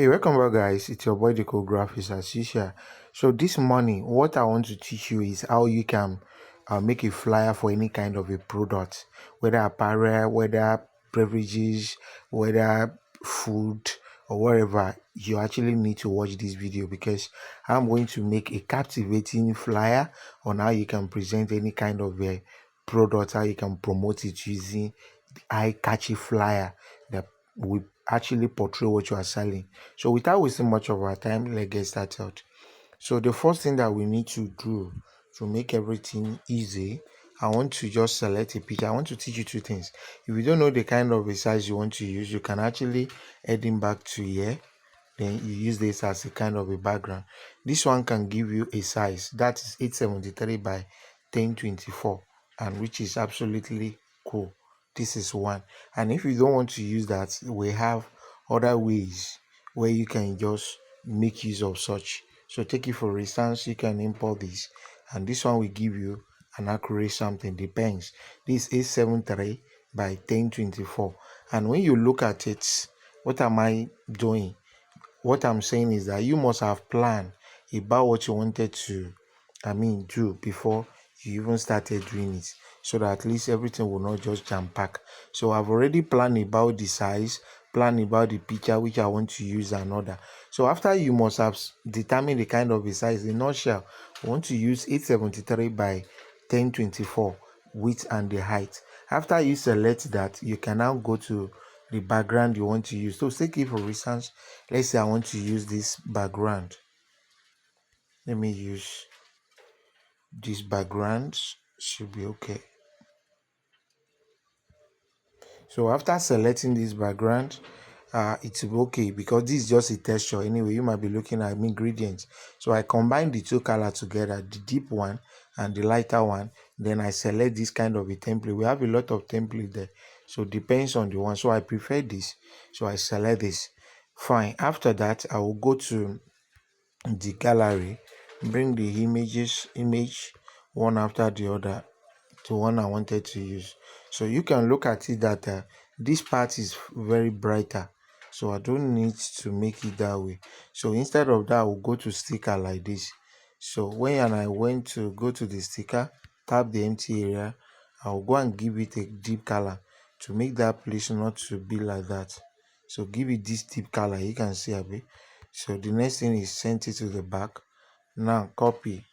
Hey, welcome back, guys. It's your boy, the Graphist, as usual. So this morning, what I want to teach you is how you can make a flyer for any kind of a product, whether apparel, whether beverages, whether food, or whatever. You actually need to watch this video because I'm going to make a captivating flyer on how you can present any kind of a product, how you can promote it using eye-catchy flyer that will actually portray what you are selling. So without wasting much of our time, let's get started. So the first thing that we need to do to make everything easy, I want to just select a picture. I want to teach you two things. If you don't know the kind of a size you want to use, you can actually heading back to here. Then you use this as a kind of a background. This one can give you a size that is 873 by 1024, and which is absolutely cool. This is one. And if you don't want to use that, we have other ways where you can just make use of such. So take it for instance, you can import this, and this one will give you an accurate something. Depends. This is 873 by 1024, and when you look at it, what am I doing? What I'm saying is that you must have planned about what you wanted to do before you even started doing it, so that at least everything will not just jam pack. So I've already planned about the size, planned about the picture which I want to use and order. So after you must have determined the kind of a size, in nutshell, I want to use 873 by 1024 width and the height. After you select that, you can now go to the background you want to use. So take it for instance, let's say I want to use this background. Let me use this background. Should be okay. So after selecting this background, it's okay because this is just a texture. Anyway, you might be looking at ingredients. So I combine the two colors together, the deep one and the lighter one. Then I select this kind of a template. We have a lot of template there, so it depends on the one. So I prefer this, so I select this. Fine. After that, I will go to the gallery, bring the image one after the other to one I wanted to use. So you can look at it that this part is very brighter, so I don't need to make it that way. So instead of that, I will go to sticker like this. So when I went to go to the sticker, tap the empty area, I'll go and give it a deep color to make that place not to be like that. So give it this deep color, you can see a bit. So the next thing is send it to the back. Now copy.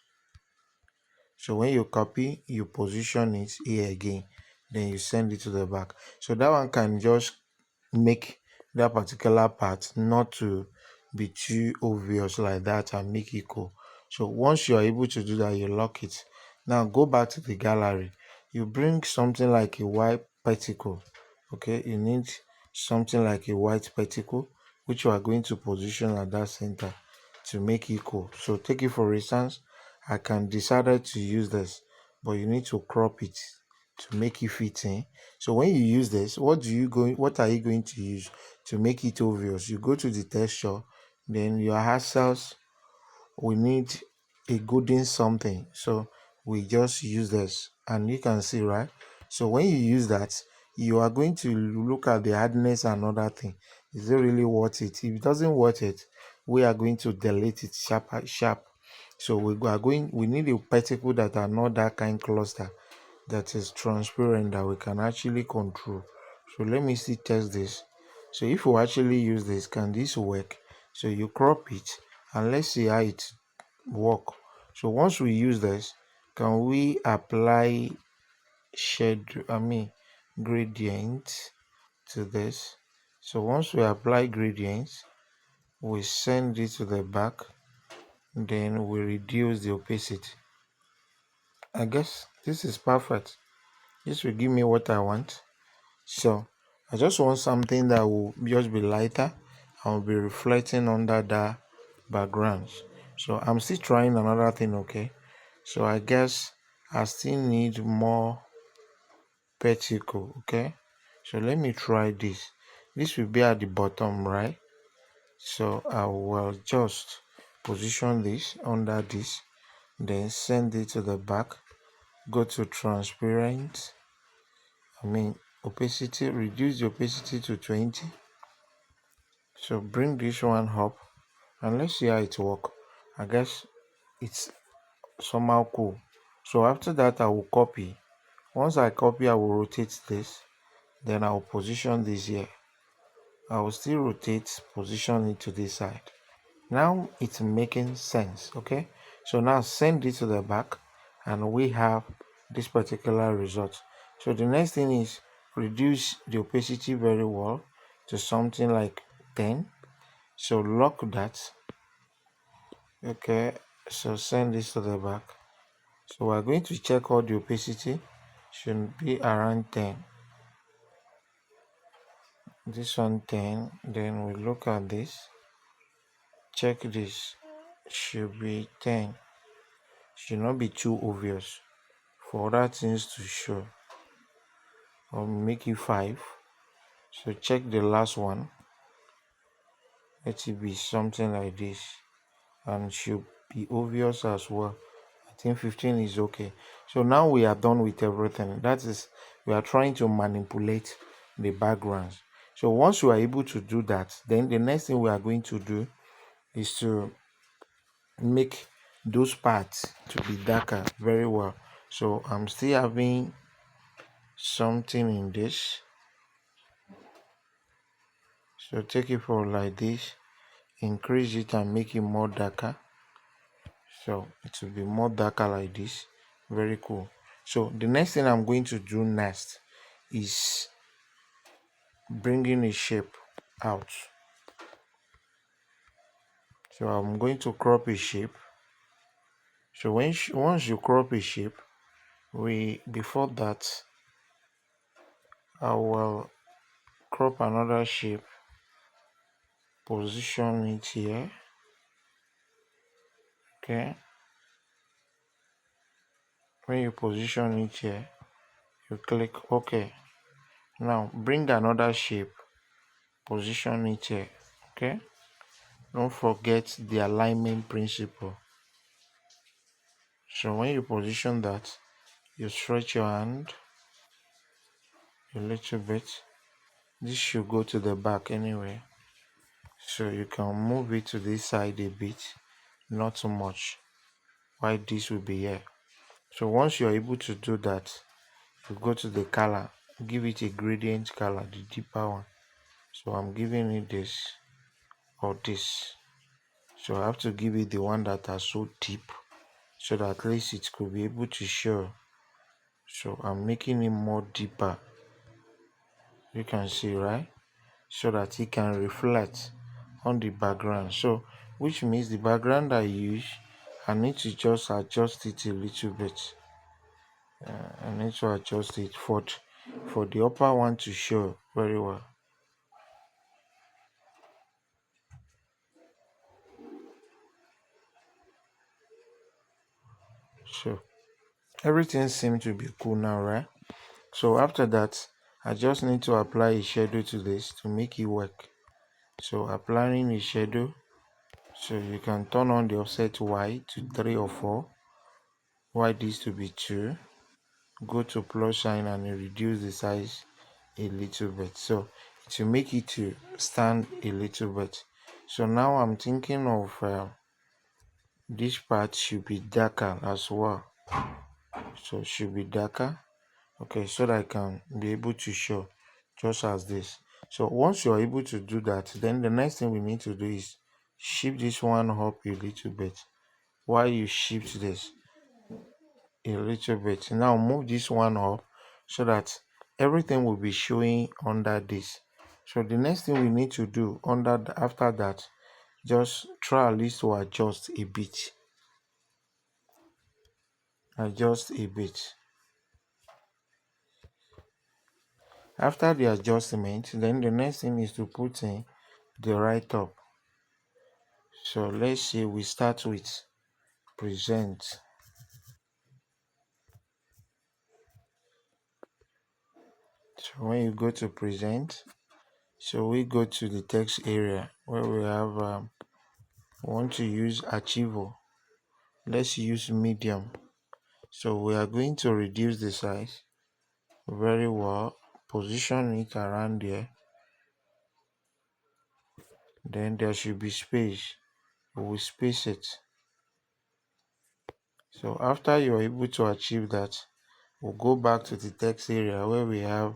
So when you copy, you position it here again, then you send it to the back. So that one can just make that particular part not to be too obvious like that and make it cool. So once you are able to do that, you lock it. Now go back to the gallery. You bring something like a white particle. Okay, you need something like a white particle which you are going to position at that center to make it cool. So take it for instance, I can decide to use this, but you need to crop it to make it fit in. So when you use this, what are you going to use to make it obvious? You go to the texture, then your hassles, we need a golden something. So we just use this, and you can see, right? So when you use that, you are going to look at the hardness and other thing. Is it really worth it? If it doesn't worth it, we are going to delete it sharp. So we need a particle that are not that kind cluster, that is transparent, that we can actually control. So let me see, test this. So if we actually use this, can this work? So you crop it and let's see how it work. So once we use this, can we apply gradient to this? So once we apply gradients, we send it to the back, then we reduce the opacity. I guess this is perfect. This will give me what I want. So I just want something that will just be lighter and will be reflecting under that background. So I'm still trying another thing. Okay, so I guess I still need more particle. Okay, so let me try this. This will be at the bottom, right? So I will just position this under this, then send it to the back, go to transparent, opacity, reduce the opacity to 20. So bring this one up and let's see how it work. I guess it's somehow cool. So after that I will copy. Once I copy, I will rotate this. Then I will position this here. I will still rotate, position it to this side. Now it's making sense. Okay, so now send it to the back and we have this particular result. So the next thing is reduce the opacity very well to something like 10. So lock that. Okay, so send this to the back. So we're going to check all the opacity should be around 10. This one 10. Then we look at this, check this, should be 10. Should not be too obvious for other things to show, or make it 5. So check the last one, let it be something like this and should be obvious as well. I think 15 is okay. So now we are done with everything. That is, we are trying to manipulate the backgrounds. So once we are able to do that, then the next thing we are going to do is to make those parts to be darker very well. So I'm still having something in this. So take it for like this, increase it and make it more darker. So it will be more darker like this. Very cool. So the next thing I'm going to do next is bringing a shape out. So I'm going to crop a shape. So once you crop a shape, before that I will crop another shape, position it here. Okay, when you position it here, you click OK. Now bring another shape, position it here. Okay, don't forget the alignment principle. So when you position that, you stretch your hand a little bit. This should go to the back anyway, so you can move it to this side a bit, not too much, while this will be here. So once you're able to do that, you go to the color, give it a gradient color, the deeper one. So I'm giving it this or this. So I have to give it the one that are so deep, so that at least it could be able to show. So I'm making it more deeper, you can see, right? So that it can reflect on the background. So which means the background I use, I need to just adjust it a little bit. I need to adjust it for the upper one to show very well. So everything seems to be cool now, right? So after that, I just need to apply a shadow to this to make it work. So applying a shadow, so you can turn on the offset Y to 3 or 4, Y this to be 2, go to plus sign and reduce the size a little bit, so to make it to stand a little bit. So now I'm thinking of this part should be darker as well, so should be darker. Okay, so that I can be able to show just as this. So once you're able to do that, then the next thing we need to do is shift this one up a little bit. While you shift this a little bit, now move this one up so that everything will be showing under this. So the next thing we need to do after that, just try at least to adjust a bit. Adjust a bit. After the adjustment, then the next thing is to put in the write up. So let's say we start with present. So when you go to present, so we go to the text area where we have want to use archival. Let's use medium. So we are going to reduce the size very well, position it around there. Then there should be space. We will space it. So after you're able to achieve that, we'll go back to the text area where we have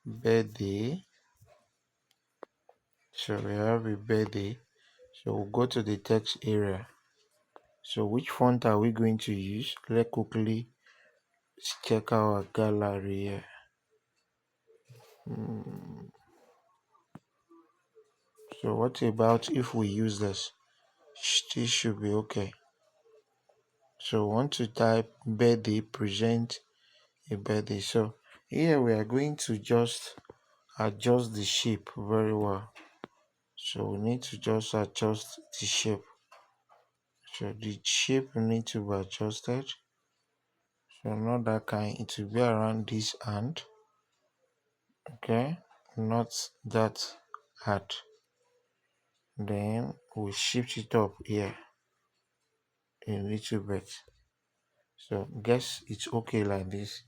birthday. So we have a birthday. So we'll go to the text area. So which font are we going to use? Let's quickly check our gallery here. So what about if we use this? This should be okay. So we want to type birthday, present a birthday. So here we are going to just adjust the shape very well. So we need to just adjust the shape. So the shape need to be adjusted. So not that kind, it will be around this hand. Okay, not that hard. Then we shift it up here a little bit. So guess it's okay like this.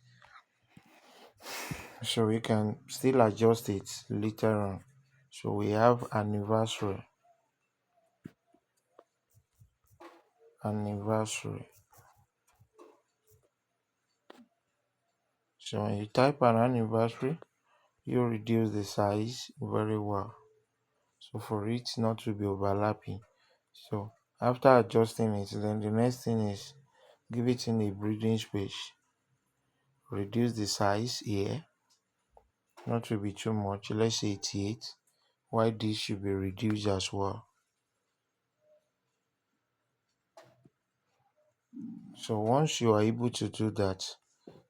So we can still adjust it later on. So we have anniversary. So when you type an anniversary, you reduce the size very well. So for it not to be overlapping. So after adjusting it, then the next thing is give it in a breathing space. Reduce the size here, not to be too much. Let's say 88. Why this should be reduced as well. So once you are able to do that,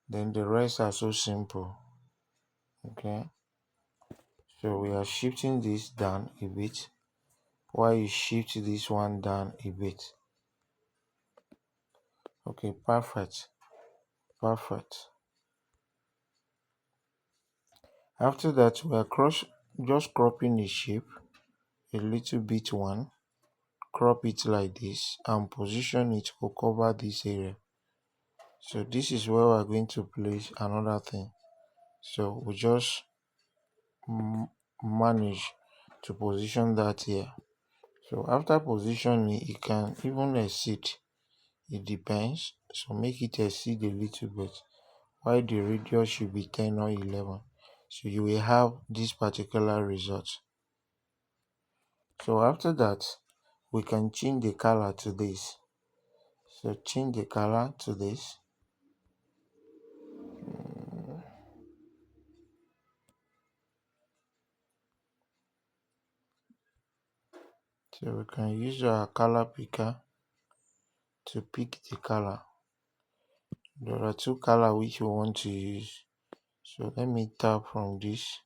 then the rest are so simple. Okay, so we are shifting this down a bit while you shift this one down a bit. Okay, perfect. After that, we are just cropping the shape a little bit one, crop it like this and position it to cover this area. So this is where we are going to place another thing. So we just manage to position that here. So after positioning, it can even exceed. It depends. So make it exceed a little bit. Why the radius should be 10 or 11. So you will have this particular result. So after that, we can change the color to this. So change the color to this. So we can use our color picker to pick the color. There are two colors which we want to use. So let me tap from this.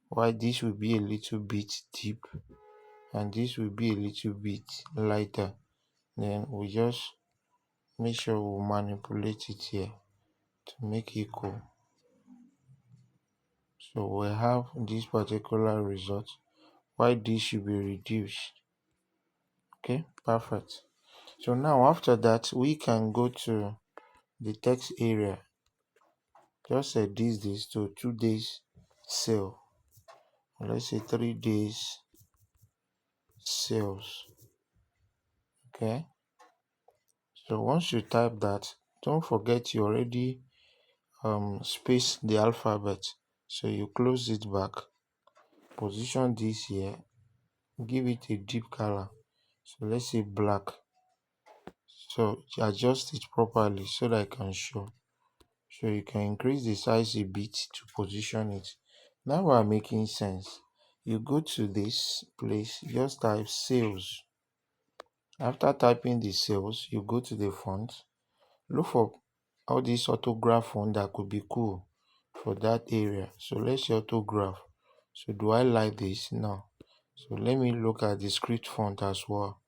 Why this will be a little bit deep and this will be a little bit lighter. Then we just make sure we manipulate it here to make it cool. So we have this particular result. Why this should be reduced. Okay, perfect. So now after that, we can go to the text area. Just set this to 2 days sale. Let's say 3 days sales. Okay. So once you type that, don't forget you already space the alphabet. So you close it back, position this here, give it a deep color. So let's say black. So adjust it properly so that I can show. So you can increase the size a bit to position it. Now we are making sense. You go to this place, just type sales. After typing the sales, you go to the font. Look for all these autograph font that could be cool for that area. So let's see autograph. So do I like this? No. So let me look at the script font as well.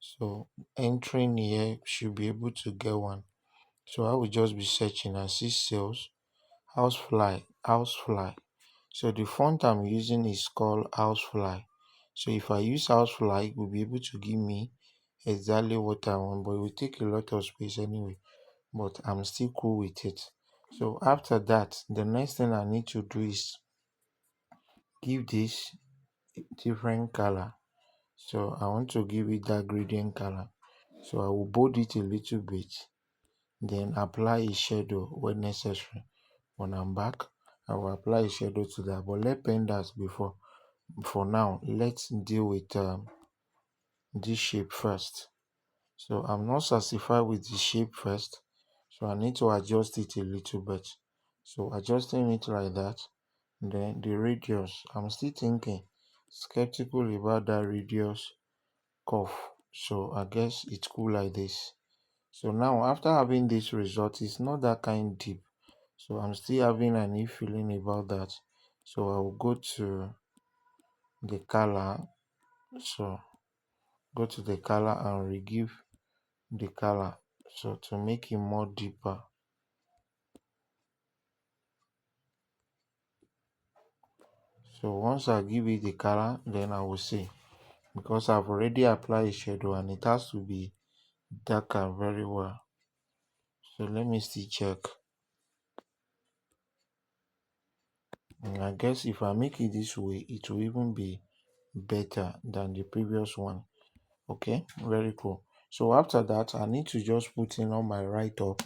So entering here should be able to get one. So I will just be searching and see sales, housefly. So the font I'm using is called housefly. So if I use housefly, it will be able to give me exactly what I want, but it will take a lot of space anyway. But I'm still cool with it. So after that, the next thing I need to do is give this different color. So I want to give it that gradient color. So I will bold it a little bit, then apply a shadow when necessary. When I'm back, I will apply a shadow to that. But let pen that before. For now, let's deal with this shape first. So I'm not satisfied with the shape first, so I need to adjust it a little bit. So adjusting it like that. Then the radius, I'm still thinking, skeptical about that radius curve. So I guess it's cool like this. So now after having this result, it's not that kind deep. So I'm still having an ill feeling about that. So I will go to the color. So go to the color and re-give the color. So to make it more deeper. So once I give it the color, then I will see. Because I've already applied a shadow and it has to be darker very well. So let me still check. And I guess if I make it this way, it will even be better than the previous one. Okay, very cool. So after that, I need to just put in all my write-up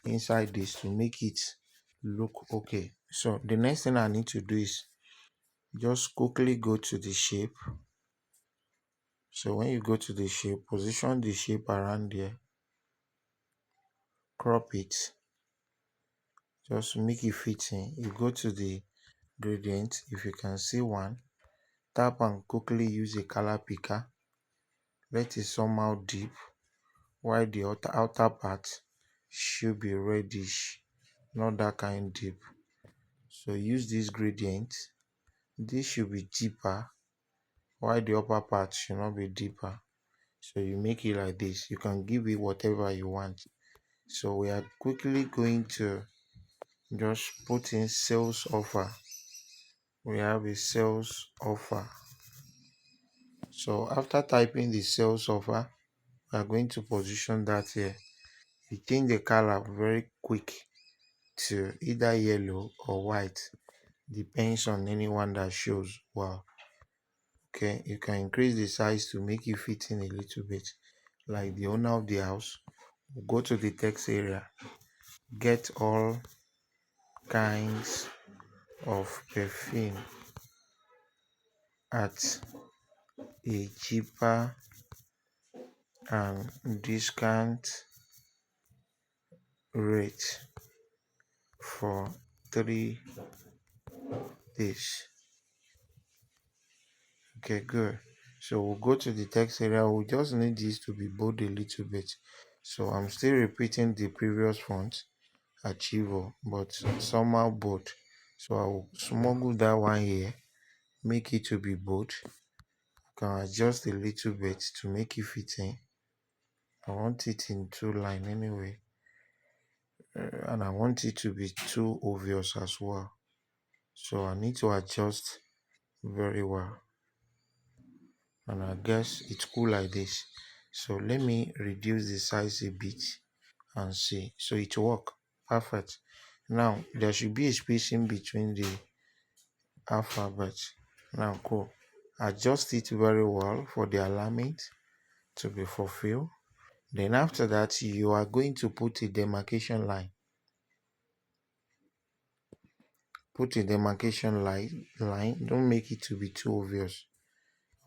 inside this to make it look okay. So the next thing I need to do is just quickly go to the shape. So when you go to the shape, position the shape around there, crop it, just make it fit in. You go to the gradient, if you can see one, tap and quickly use a color picker. Let it somehow deep, while the outer part should be reddish, not that kind deep. So use this gradient. This should be deeper, while the upper part should not be deeper. So you make it like this. You can give it whatever you want. So we are quickly going to just put in sales offer. We have a sales offer. So after typing the sales offer, we are going to position that here. You change the color very quick to either yellow or white, depends on anyone that shows well. Okay, you can increase the size to make it fit in a little bit. Like the owner of the house, go to the text area, get all kinds of perfume at a cheaper and discount rate for 3 days. Okay, good. So we'll go to the text area. We just need this to be bold a little bit. So I'm still repeating the previous font, Archivo, but somehow bold. So I will smuggle that one here, make it to be bold. I can adjust a little bit to make it fit in. I want it in two line anyway. And I want it to be too obvious as well. So I need to adjust very well. And I guess it's cool like this. So let me reduce the size a bit and see. So it work perfect. Now there should be a spacing between the alphabet. Now cool. Adjust it very well for the alignment to be fulfilled. Then after that, you are going to put a demarcation line. Put a demarcation line. Don't make it to be too obvious.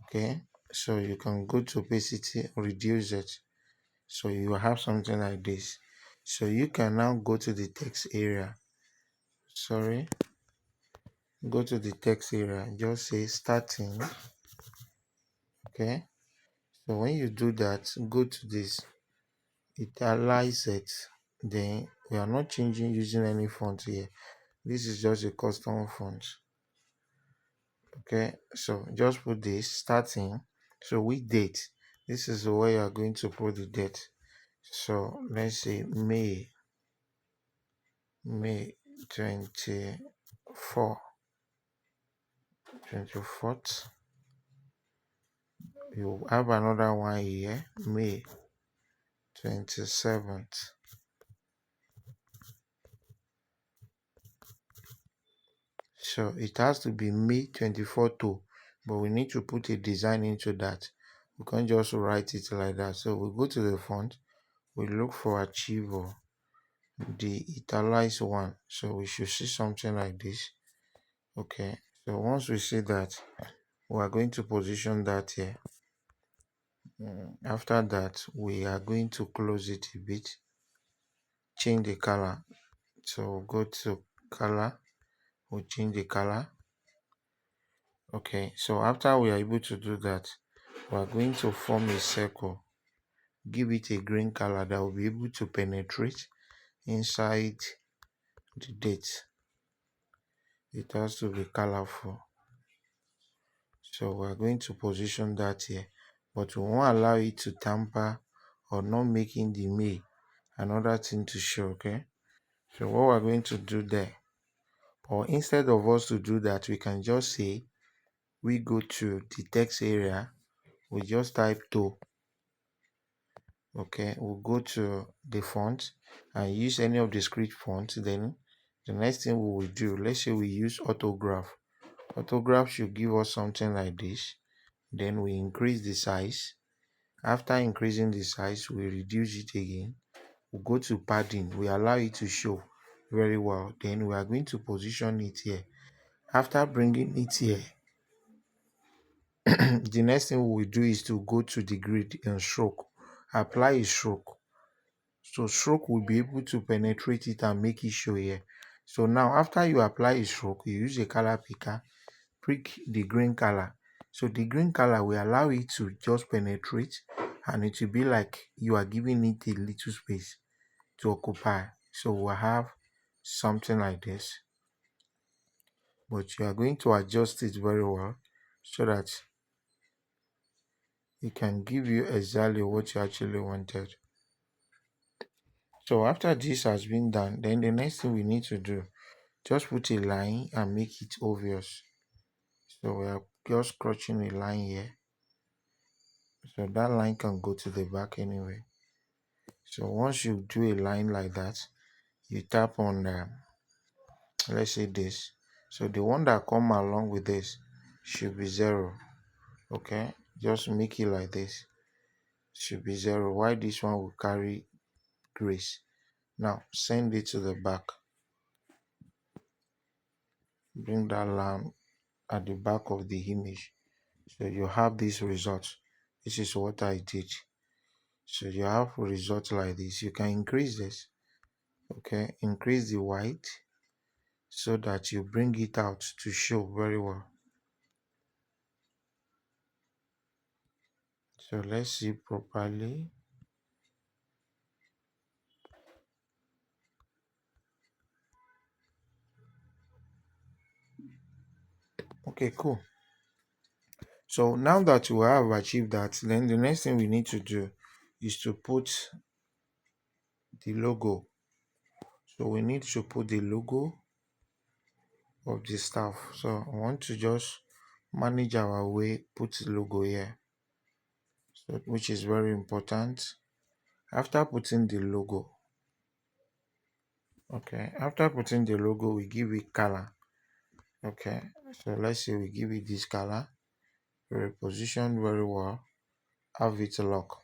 Okay, so you can go to opacity, reduce it. So you have something like this. So you can now go to the text area. Sorry, go to the text area. Just say starting. Okay, so when you do that, go to this, italize it. Then we are not changing using any font here. This is just a custom font. Okay, so just put this starting. So with date, this is where you are going to put the date. So let's say May 24th. You have another one here, May 27th. So it has to be May 24th to but we need to put a design into that. We can't just write it like that. So we go to the font, we look for achieve or the italicized one. So we should see something like this. Okay, so once we see that, we are going to position that here. After that, we are going to close it a bit, change the color. So go to color, we change the color. Okay, so after we are able to do that, we are going to form a circle, give it a green color that will be able to penetrate inside the date. It has to be colorful. So we are going to position that here, but we won't allow it to tamper or not making the May another thing to show. Okay, so what we're going to do there, or instead of us to do that, we can just say we go to the text area, we just type to. Okay, we'll go to the font and use any of the script fonts. Then the next thing we will do, let's say we use autograph. Autograph should give us something like this. Then we increase the size. After increasing the size, we reduce it again. We go to padding, we allow it to show very well. Then we are going to position it here. After bringing it here, the next thing we will do is to go to the grid and stroke, apply a stroke. So stroke will be able to penetrate it and make it show here. So now after you apply a stroke, you use a color picker, pick the green color. So the green color will allow it to just penetrate, and it will be like you are giving it a little space to occupy. So we'll have something like this, but you are going to adjust it very well so that it can give you exactly what you actually wanted. So after this has been done, then the next thing we need to do, just put a line and make it obvious. So we are just crotching a line here. So that line can go to the back anyway. So once you do a line like that, you tap on let's say this. So the one that come along with this should be 0. Okay, just make it like this. Should be 0. Why this one will carry grace. Now send it to the back. Bring that line at the back of the image. So you have this result. This is what I did. So you have a result like this. You can increase this. Okay, increase the white so that you bring it out to show very well. So let's see properly. Okay, cool. So now that we have achieved that, then the next thing we need to do is to put the logo. So we need to put the logo of the staff. So I want to just manage our way, put the logo here, so which is very important. After putting the logo, okay, after putting the logo, we give it color. Okay, so let's say we give it this color, reposition very well, have it lock.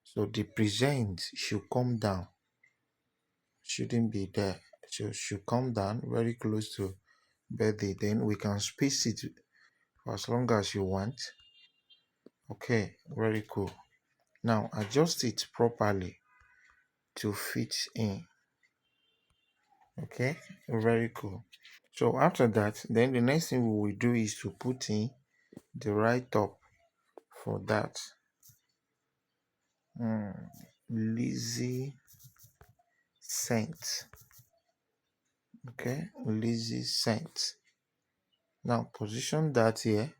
So the present should come down, shouldn't be there. So should come down very close to birthday. Then we can space it for as long as you want. Okay, very cool. Now adjust it properly to fit in. Okay, very cool. So after that, then the next thing we will do is to put in the right top for that. Lazy scent. Okay, lazy scent. Now position that here.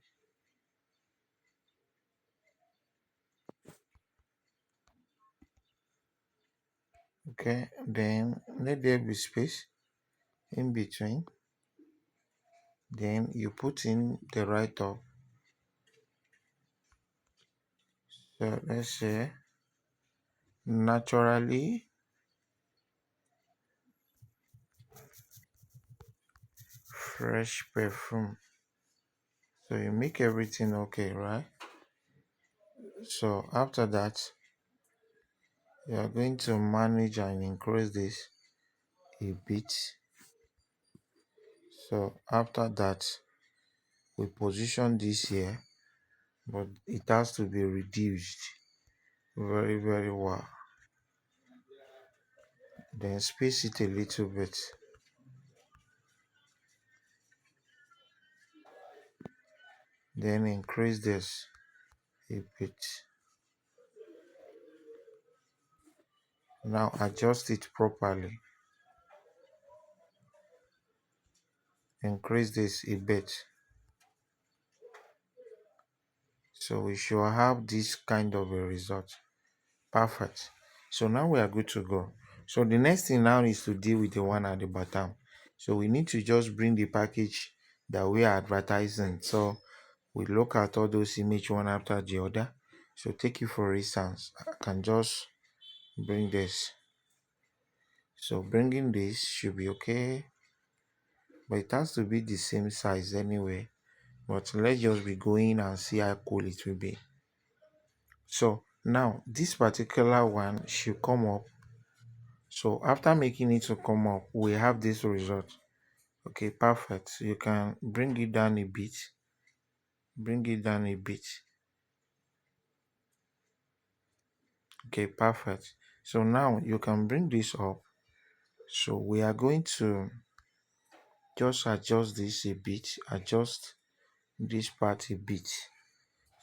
Okay, then let there be space in between. Then you put in the right top. So let's say naturally fresh perfume. So you make everything okay, right? So after that, you are going to manage and increase this a bit. So after that, we position this here, but it has to be reduced very, very well. Then space it a little bit. Then increase this a bit. Now adjust it properly. Increase this a bit. So we should have this kind of a result. Perfect. So now we are good to go. So the next thing now is to deal with the one at the bottom. So we need to just bring the package that we are advertising. So we look at all those images one after the other. So take it for instance, I can just bring this. So bringing this should be okay, but it has to be the same size anyway. But let's just be going and see how cool it will be. So now this particular one should come up. So after making it to come up, we have this result. Okay, perfect. So you can bring it down a bit. Bring it down a bit. Okay, perfect. So now you can bring this up. So we are going to just adjust this a bit. Adjust this part a bit.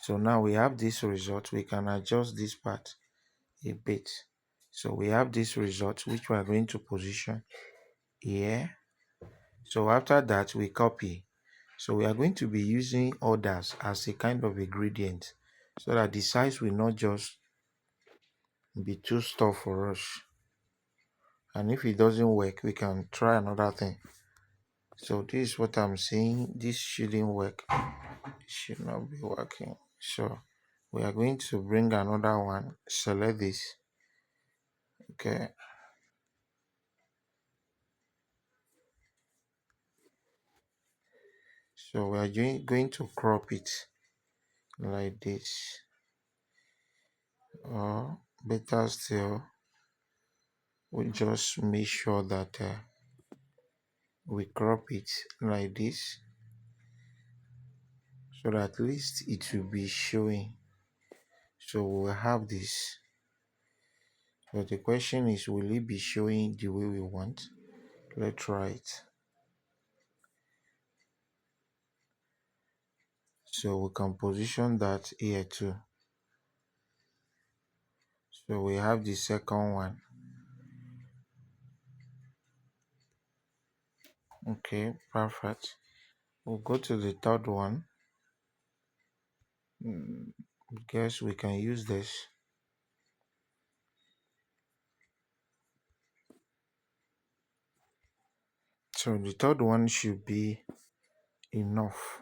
So now we have this result. We can adjust this part a bit. So we have this result which we are going to position here. So after that we copy. So we are going to be using others as a kind of a gradient so that the size will not just be too tough for us. And if it doesn't work, we can try another thing. So this is what I'm saying. This shouldn't work. It should not be working. So we are going to bring another one. Select this. Okay. So we are going to crop it like this. Or better still, we just make sure that we crop it like this so that at least it will be showing. So we'll have this. But the question is, will it be showing the way we want? Let's try it. So we can position that here too. So we have the second one. Okay, perfect. We'll go to the third one. Guess we can use this. So the third one should be enough.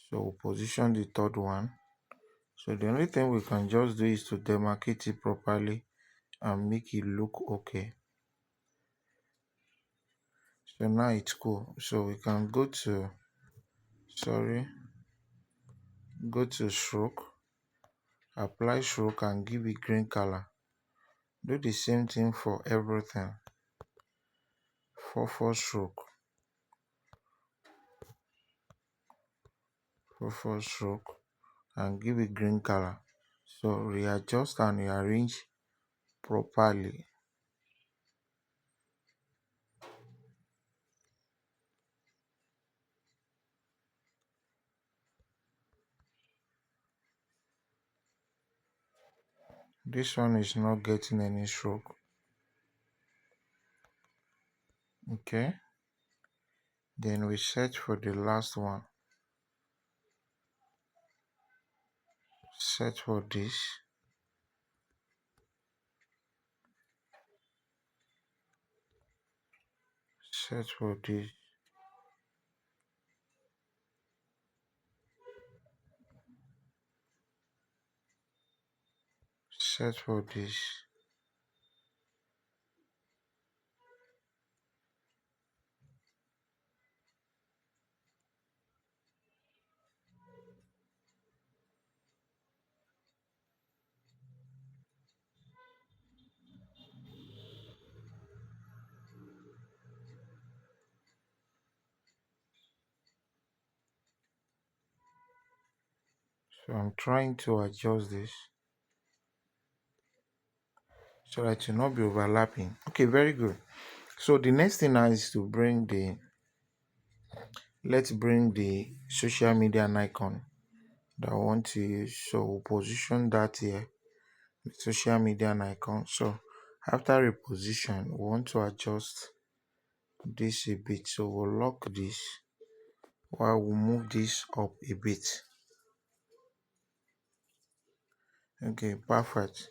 So we'll position the third one. So the only thing we can just do is to demarcate it properly and make it look okay. So now it's cool. So we can go to stroke, apply stroke and give it green color. Do the same thing for everything. 4 stroke, 4 stroke and give it green color. So readjust and rearrange properly. This one is not getting any stroke. Okay. Then we search for the last one. Search for this. Search for this. Search for this. So I'm trying to adjust this so that it will not be overlapping. Okay, very good. So the next thing now is to bring the, let's bring the social media icon that I want to use. So we'll position that here, the social media icon. So after reposition, we want to adjust this a bit. So we'll lock this while we move this up a bit. Okay, perfect.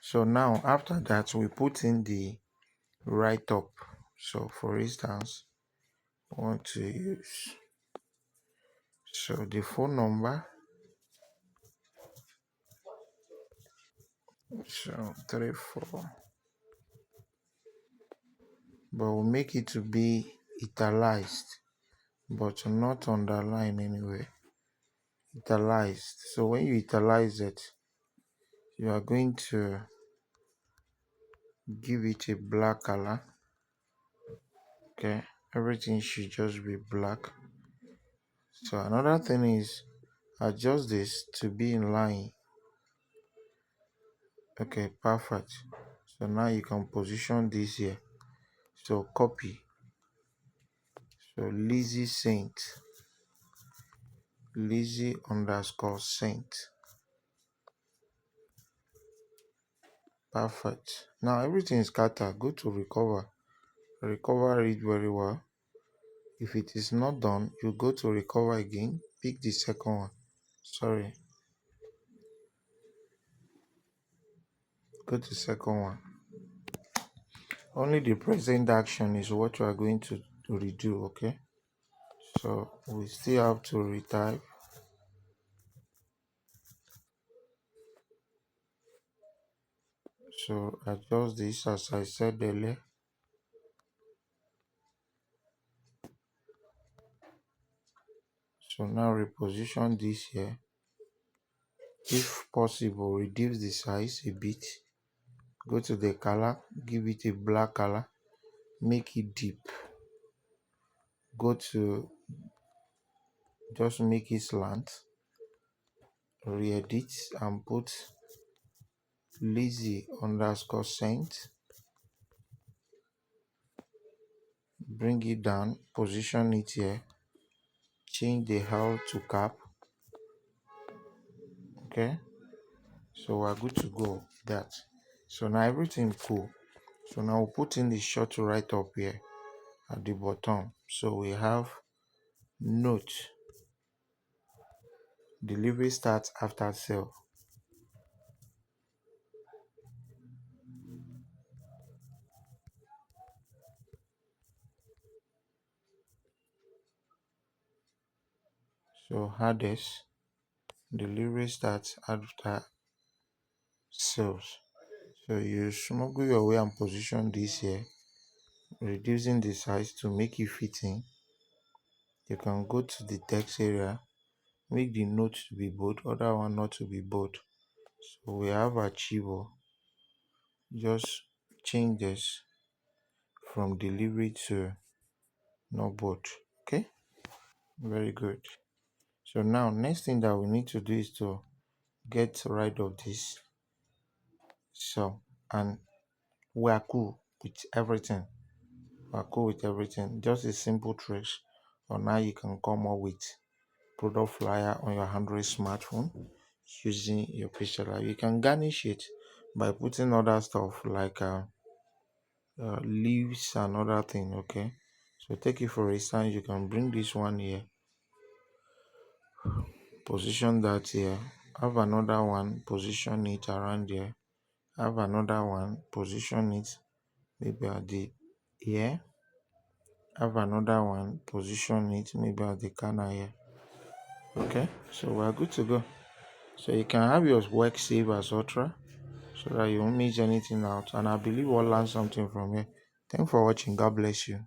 So now after that, we put in the write up. So for instance, I want to use, so the phone number, so 34, but we'll make it to be italicized, but not underline anyway. Italicized. So when you italize it, you are going to give it a black color. Okay, everything should just be black. So another thing is adjust this to be in line. Okay, perfect. So now you can position this here. So copy. So Lizzie Saint, Lizzie underscore Saint. Perfect. Now everything is scattered. Go to recover. Recover it very well. If it is not done, you go to recover again. Pick the second one. Sorry. Go to second one. Only the present action is what you are going to redo, okay? So we still have to retype. So adjust this as I said earlier. So now reposition this here. If possible, reduce the size a bit. Go to the color, give it a black color, make it deep. Go to, just make it slant. Re-edit and put Lizzie underscore Saint. Bring it down, position it here. Change the L to cap. Okay, so we're good to go with that. So now everything cool. So now we'll put in the short right up here at the bottom. So we have note, delivery starts after sale. So hardest, delivery starts after sales. So you smuggle your way and position this here, reducing the size to make it fit in. You can go to the text area, make the note to be bold, other one not to be bold. So we have achiever. Just change this from delivery to not bold. Okay, very good. So now next thing that we need to do is to get rid of this. So, and we are cool with everything. We are cool with everything. Just a simple trick. Or now you can come up with product flyer on your Android smartphone using your PixelLab. You can garnish it by putting other stuff like leaves and other thing. Okay, so take it for instance, you can bring this one here, position that here, have another one, position it around here, have another one, position it maybe at the here, have another one, position it maybe at the corner here. Okay, so we're good to go. So you can have your work save as ultra so that you won't miss anything out, and I believe we'll learn something from here. Thanks for watching. God bless you.